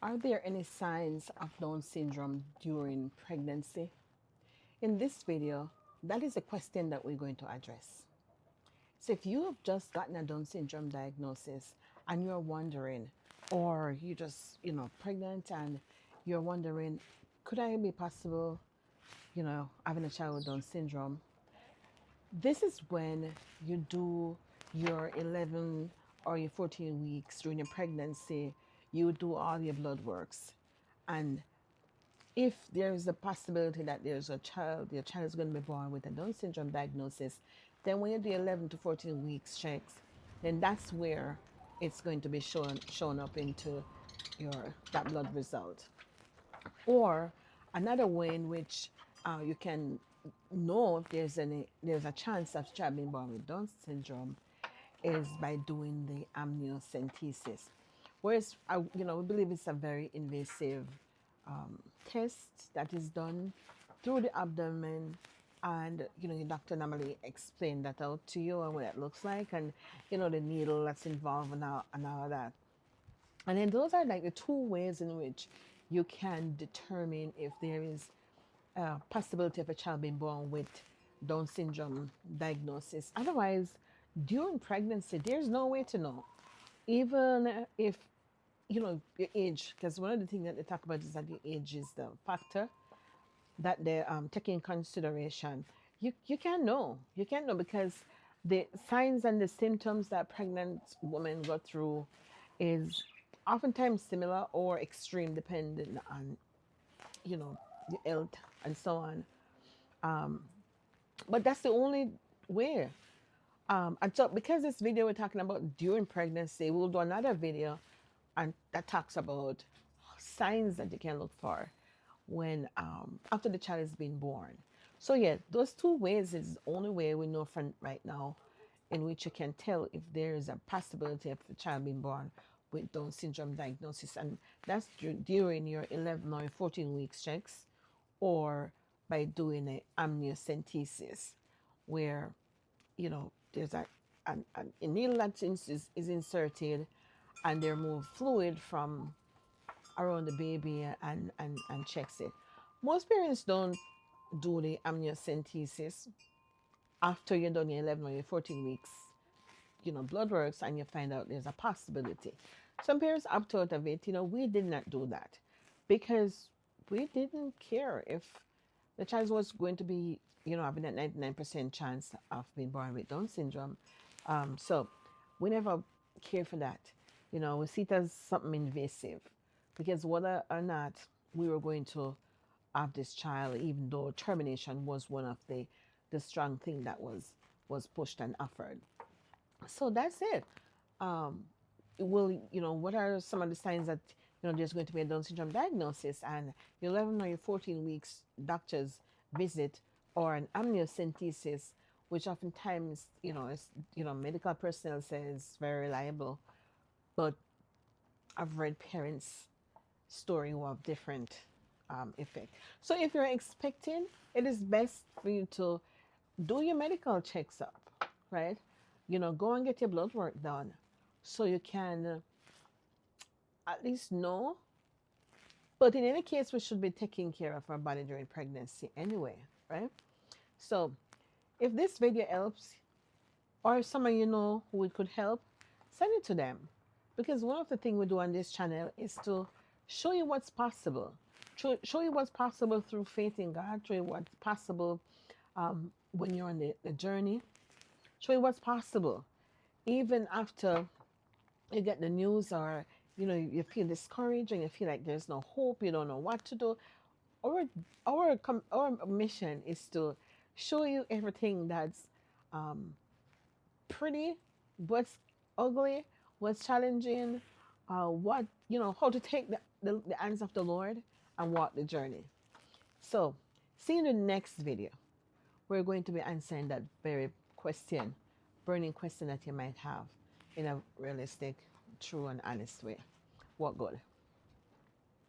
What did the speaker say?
Are there any signs of Down syndrome during pregnancy? In this video, that is a question that we're going to address. So if you have just gotten a Down syndrome diagnosis and you're wondering, or you just, pregnant and you're wondering, could I be possible, having a child with Down syndrome? This is when you do your 11 or your 14 weeks during your pregnancy, you do all your blood works. And if there is a possibility that there's your child is going to be born with a Down syndrome diagnosis, then when you do 11 to 14 weeks checks, then that's where it's going to be shown up into that blood result. Or another way in which you can know if there's a chance of child being born with Down syndrome is by doing the amniocentesis. Whereas, we believe it's a very invasive test that is done through the abdomen, and your doctor normally explain that out to you and what it looks like, and the needle that's involved and all of that. And then those are like the two ways in which you can determine if there is a possibility of a child being born with Down syndrome diagnosis. Otherwise, during pregnancy, there's no way to know. Even if, your age, because one of the things that they talk about is that your age is the factor that they take in consideration. You can't know. You can't know because the signs and the symptoms that pregnant women go through is oftentimes similar or extreme depending on, the health and so on. But that's the only way. And so because this video we're talking about during pregnancy, we'll do another video and that talks about signs that you can look for when after the child has been born. So yeah, those two ways is the only way we know from right now in which you can tell if there is a possibility of the child being born with Down syndrome diagnosis, and that's during your 11 or 14 weeks checks, or by doing an amniocentesis, where there's a needle that is inserted and they remove fluid from around the baby and checks it. Most parents don't do the amniocentesis after you're done your 11 or your 14 weeks, blood works, and you find out there's a possibility. Some parents opt out of it. We did not do that because we didn't care if the child was going to be, having that 99% chance of being born with Down syndrome. So we never care for that. We see it as something invasive because whether or not we were going to have this child, even though termination was one of the strong thing that was pushed and offered. So that's it. What are some of the signs that there's going to be a Down syndrome diagnosis, and your 11 or your 14 weeks doctor's visit or an amniocentesis, which oftentimes medical personnel says very reliable, but I've read parents' story who have different effect. So if you're expecting, it is best for you to do your medical checks up, right? Go and get your blood work done so you can at least know. But in any case, we should be taking care of our body during pregnancy anyway, right? So if this video helps, or if someone who it could help, send it to them. Because one of the things we do on this channel is to show you what's possible. Show you what's possible through faith in God. Show you what's possible when you're on the journey. Show you what's possible. Even after you get the news, or you feel discouraged and you feel like there's no hope, you don't know what to do. Our mission is to show you everything that's pretty, what's ugly, what's challenging, what how to take the hands of the Lord and walk the journey. So see you in the next video. We're going to be answering that very burning question that you might have in a realistic, true, and honest way. What good?